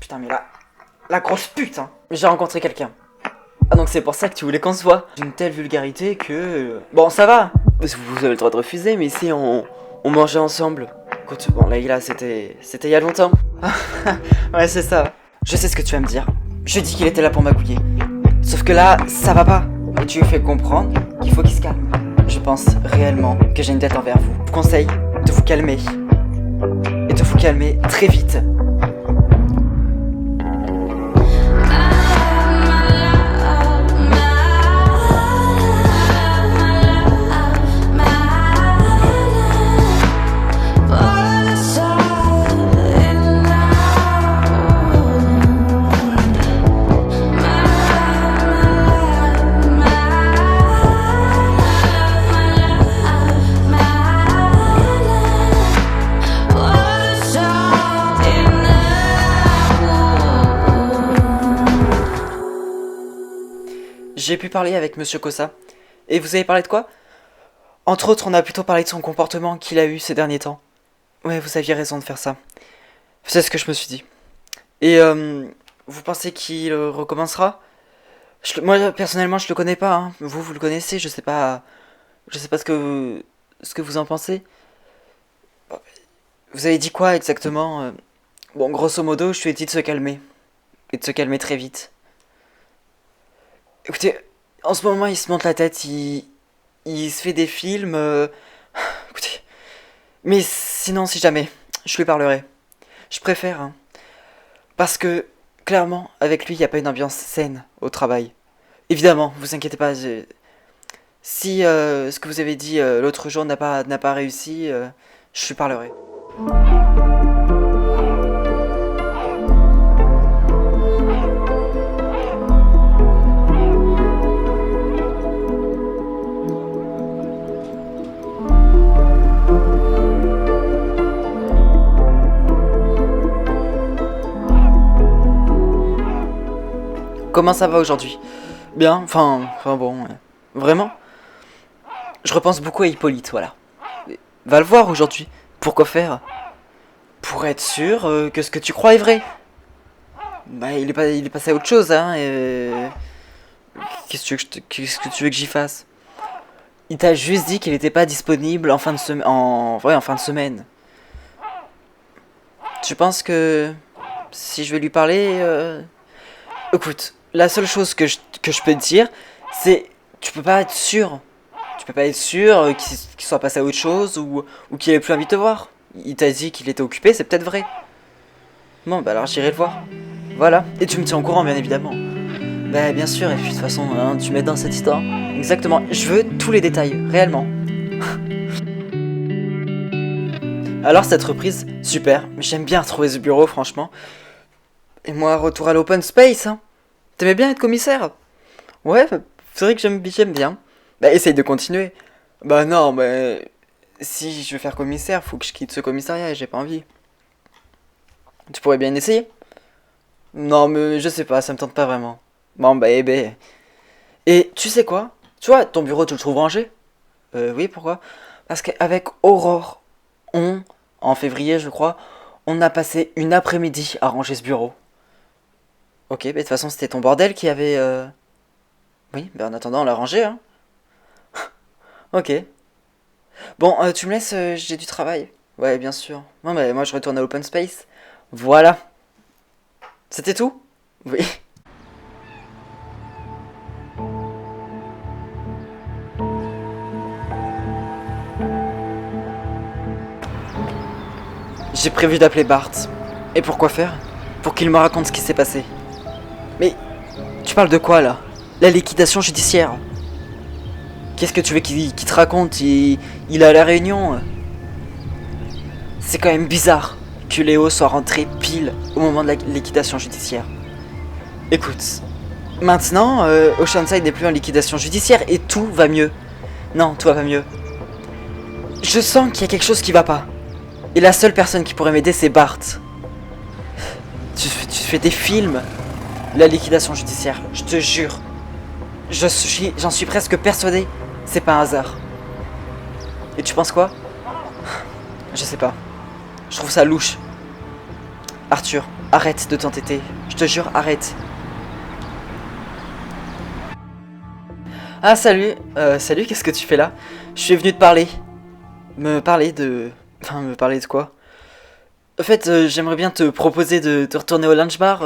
Putain, mais là, la grosse pute, hein. J'ai rencontré quelqu'un. Ah, donc c'est pour ça que tu voulais qu'on se voit. D'une telle vulgarité que... Bon, ça va. Vous avez le droit de refuser, mais ici, on mangeait ensemble. Écoute, bon, là, c'était il y a longtemps. Ouais, c'est ça. Je sais ce que tu vas me dire. Je dis qu'il était là pour m'agouiller. Sauf que là, ça va pas. Et tu lui fais comprendre qu'il faut qu'il se calme. Je pense réellement que j'ai une dette envers vous. Je vous conseille de vous calmer. Et de vous calmer très vite. J'ai pu parler avec Monsieur Kossa. Et vous avez parlé de quoi? Entre autres, on a plutôt parlé de son comportement qu'il a eu ces derniers temps. Ouais, vous aviez raison de faire ça. C'est ce que je me suis dit. Et vous pensez qu'il recommencera? Moi, personnellement, je le connais pas. Hein. Vous le connaissez, je sais pas ce que vous en pensez. Vous avez dit quoi exactement? Bon, grosso modo, je lui ai dit de se calmer. Et de se calmer très vite. Écoutez, en ce moment, il se monte la tête, il se fait des films. Écoutez, mais sinon, si jamais, je lui parlerai. Je préfère, hein. Parce que, clairement, avec lui, il n'y a pas une ambiance saine au travail. Évidemment, vous inquiétez pas. Si ce que vous avez dit l'autre jour n'a pas réussi, je lui parlerai. Comment ça va aujourd'hui? Bien, enfin bon, vraiment? Je repense beaucoup à Hippolyte, voilà. Va le voir aujourd'hui. Pourquoi faire? Pour être sûr que ce que tu crois est vrai. Bah, il est passé à autre chose, hein. Qu'est-ce que tu veux que j'y fasse? Il t'a juste dit qu'il était pas disponible en fin de semaine. Ouais, en fin de semaine. Tu penses que si je vais lui parler, écoute, la seule chose que je peux te dire, c'est tu peux pas être sûr. Tu peux pas être sûr qu'il soit passé à autre chose ou qu'il ait plus envie de te voir. Il t'a dit qu'il était occupé, c'est peut-être vrai. Bon, bah alors j'irai le voir. Voilà. Et tu me tiens au courant, bien évidemment. Bah bien sûr, et puis de toute façon, hein, tu m'aides dans cette histoire. Exactement. Je veux tous les détails, réellement. Alors cette reprise, super. J'aime bien retrouver ce bureau, franchement. Et moi, retour à l'open space, hein. T'aimais bien être commissaire? Ouais, c'est vrai que j'aime bien. Bah essaye de continuer. Bah non, mais si je veux faire commissaire, faut que je quitte ce commissariat et j'ai pas envie. Tu pourrais bien essayer? Non, mais je sais pas, ça me tente pas vraiment. Bon, bah, Et tu sais quoi? Tu vois, ton bureau, tu le trouves rangé? Oui, pourquoi? Parce qu'avec Aurore, en février, je crois, on a passé une après-midi à ranger ce bureau. Ok, bah de toute façon, c'était ton bordel qui avait... Oui, bah en attendant, on l'a rangé, hein. Ok. Bon, tu me laisses, j'ai du travail. Ouais, bien sûr. Non, bah, moi, je retourne à l'open space. Voilà. C'était tout? Oui. J'ai prévu d'appeler Bart. Et pourquoi faire? Pour qu'il me raconte ce qui s'est passé. Mais, tu parles de quoi, là? La liquidation judiciaire. Qu'est-ce que tu veux qu'il te raconte? Il est à la réunion. C'est quand même bizarre que Léo soit rentré pile au moment de la liquidation judiciaire. Écoute, maintenant, Oceanside n'est plus en liquidation judiciaire et tout va mieux. Non, tout va pas mieux. Je sens qu'il y a quelque chose qui va pas. Et la seule personne qui pourrait m'aider, c'est Bart. Tu fais des films. La liquidation judiciaire, je te jure. J'en suis presque persuadé. C'est pas un hasard. Et tu penses quoi? Je sais pas. Je trouve ça louche. Arthur, Arrête de t'entêter. Je te jure, arrête. Ah, salut. Salut, qu'est-ce que tu fais là? Je suis venu te parler. Me parler de... Enfin, me parler de quoi? En fait, j'aimerais bien te proposer de retourner au lunch bar.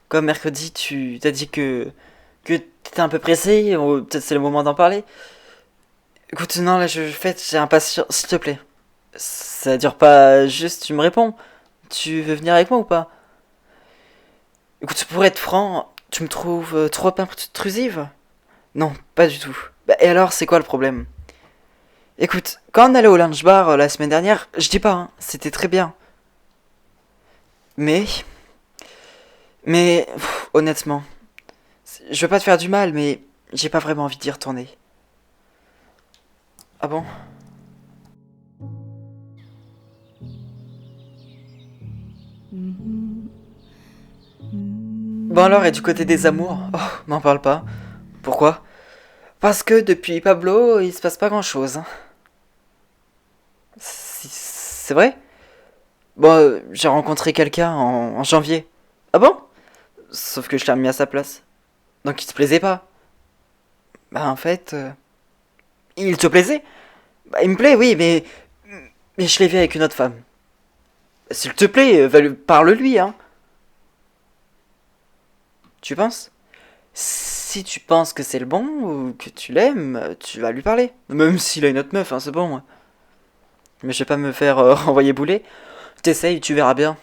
Comme mercredi, tu t'as dit que t'étais un peu pressé. Peut-être c'est le moment d'en parler. Écoute, non, là, en fait, j'ai un patient. S'il te plaît. Ça dure pas juste, tu me réponds. Tu veux venir avec moi ou pas? Écoute, pour être franc, tu me trouves trop intrusive? Non, pas du tout. Bah, et alors, c'est quoi le problème? Écoute, quand on allait au lunch bar la semaine dernière, je dis pas, hein, c'était très bien. Mais, honnêtement, je veux pas te faire du mal, mais j'ai pas vraiment envie d'y retourner. Ah bon? Bon alors, et du côté des amours? Oh, m'en parle pas. Pourquoi? Parce que depuis Pablo, il se passe pas grand-chose, hein. C'est vrai? Bon, j'ai rencontré quelqu'un en janvier. Ah bon? Sauf que je l'ai remis à sa place. Donc il te plaisait pas? Bah en fait, il te plaisait? Bah il me plaît, oui, mais je l'ai vu avec une autre femme. S'il te plaît, parle-lui, hein. Tu penses? Si tu penses que c'est le bon ou que tu l'aimes, tu vas lui parler. Même s'il a une autre meuf, hein, c'est bon. Mais je vais pas me faire renvoyer bouler. T'essayes, tu verras bien.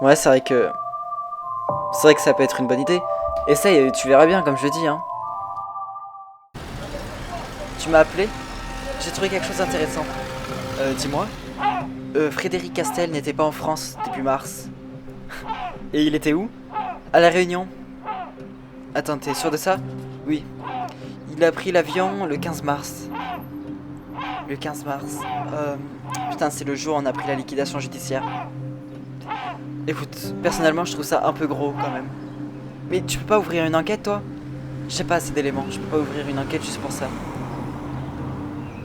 Ouais, c'est vrai que ça peut être une bonne idée. Essaye, tu verras bien, comme je dis, hein. Tu m'as appelé? J'ai trouvé quelque chose d'intéressant. Dis-moi. Frédéric Castel n'était pas en France depuis mars. Et il était où? À La Réunion. Attends, t'es sûr de ça? Oui. Il a pris l'avion le 15 mars. Le 15 mars. Putain, c'est le jour où on a pris la liquidation judiciaire. Écoute, personnellement, je trouve ça un peu gros quand même. Mais tu peux pas ouvrir une enquête, toi? J'ai pas assez d'éléments, je peux pas ouvrir une enquête juste pour ça.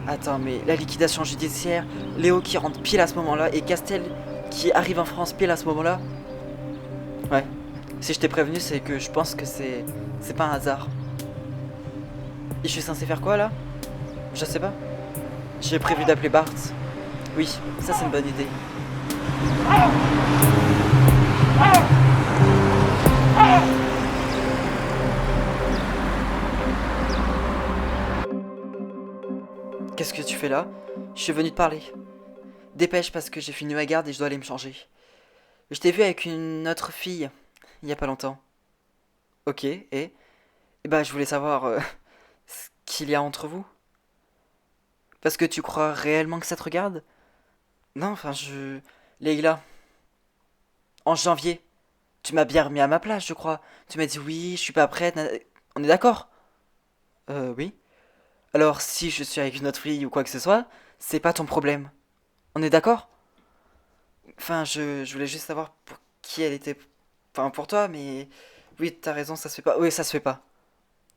Attends, mais la liquidation judiciaire, Léo qui rentre pile à ce moment-là et Castel qui arrive en France pile à ce moment-là. Ouais. Si je t'ai prévenu, c'est que je pense que c'est pas un hasard. Et je suis censé faire quoi là? Je sais pas. J'ai prévu d'appeler Bart. Oui, ça c'est une bonne idée. Qu'est-ce que tu fais là? Je suis venu te parler. Dépêche parce que j'ai fini ma garde et je dois aller me changer. Je t'ai vu avec une autre fille il y a pas longtemps. Ok, et? Eh ben, je voulais savoir ce qu'il y a entre vous. Parce que tu crois réellement que ça te regarde? Non, enfin, Leïla, en janvier, tu m'as bien remis à ma place, je crois. Tu m'as dit oui, je suis pas prête. On est d'accord? Oui. Alors, si je suis avec une autre fille ou quoi que ce soit, c'est pas ton problème. On est d'accord? Enfin, je voulais juste savoir pour qui elle était. Enfin, pour toi, mais. Oui, t'as raison, ça se fait pas. Oui, ça se fait pas.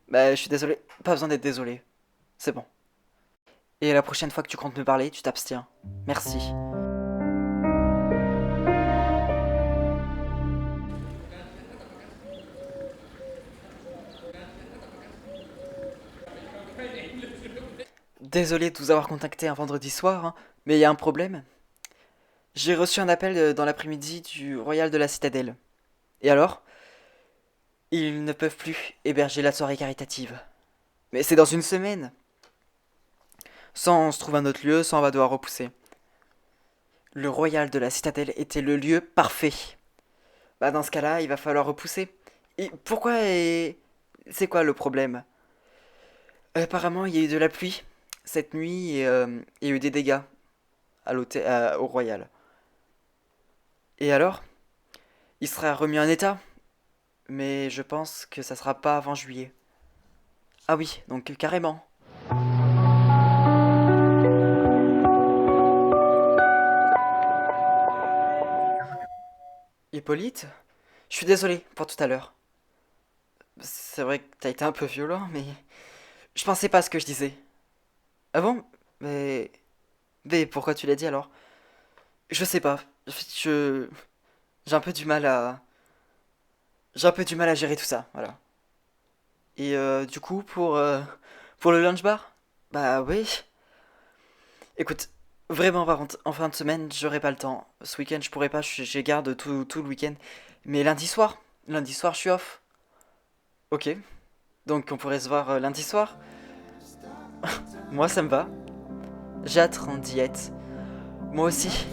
Bah, je suis désolé. Pas besoin d'être désolé. C'est bon. Et la prochaine fois que tu comptes me parler, tu t'abstiens. Merci. Désolé de vous avoir contacté un vendredi soir, hein, mais il y a un problème. J'ai reçu un appel dans l'après-midi du Royal de la Citadelle. Et alors? Ils ne peuvent plus héberger la soirée caritative. Mais c'est dans une semaine. Soit on se trouve un autre lieu, soit on va devoir repousser. Le Royal de la Citadelle était le lieu parfait. Bah dans ce cas-là, il va falloir repousser. Et pourquoi et... C'est quoi le problème? Apparemment, il y a eu de la pluie cette nuit et il y a eu des dégâts à l'hôtel, au Royal. Et alors? Il sera remis en état, mais je pense que ça sera pas avant juillet. Ah oui, donc carrément. Hippolyte? Je suis désolé pour tout à l'heure. C'est vrai que t'as été un peu violent, mais je pensais pas à ce que je disais. Ah bon? Mais pourquoi tu l'as dit alors? Je sais pas. En fait, j'ai un peu du mal à... J'ai un peu du mal à gérer tout ça, voilà. Et du coup, pour le lunch bar, bah oui. Écoute, vraiment, par contre, en fin de semaine, j'aurai pas le temps. Ce week-end, je pourrai pas, j'ai garde tout le week-end. Mais lundi soir, je suis off. Ok, donc on pourrait se voir lundi soir. Moi, ça me va. J'ai hâte en diète. Moi aussi.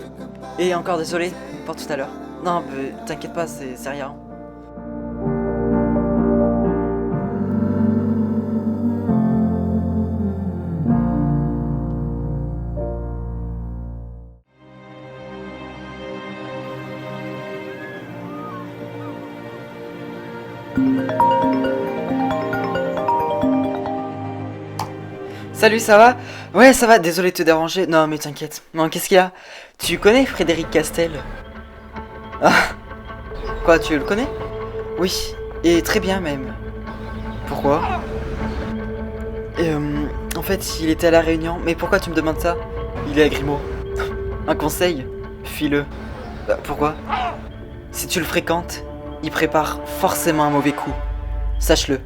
Et encore désolé pour tout à l'heure. Non, mais t'inquiète pas, c'est rien. Salut, ça va? Ouais, ça va, désolé de te déranger. Non, mais t'inquiète. Non, qu'est-ce qu'il y a? Tu connais Frédéric Castel? Ah, quoi, tu le connais? Oui, et très bien même. Pourquoi? Et, en fait, il était à la réunion. Mais pourquoi tu me demandes ça? Il est à Grimaud. Un conseil? File-le. Pourquoi? Si tu le fréquentes, il prépare forcément un mauvais coup. Sache-le.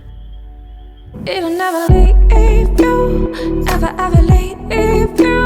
It'll never leave you, never ever leave you.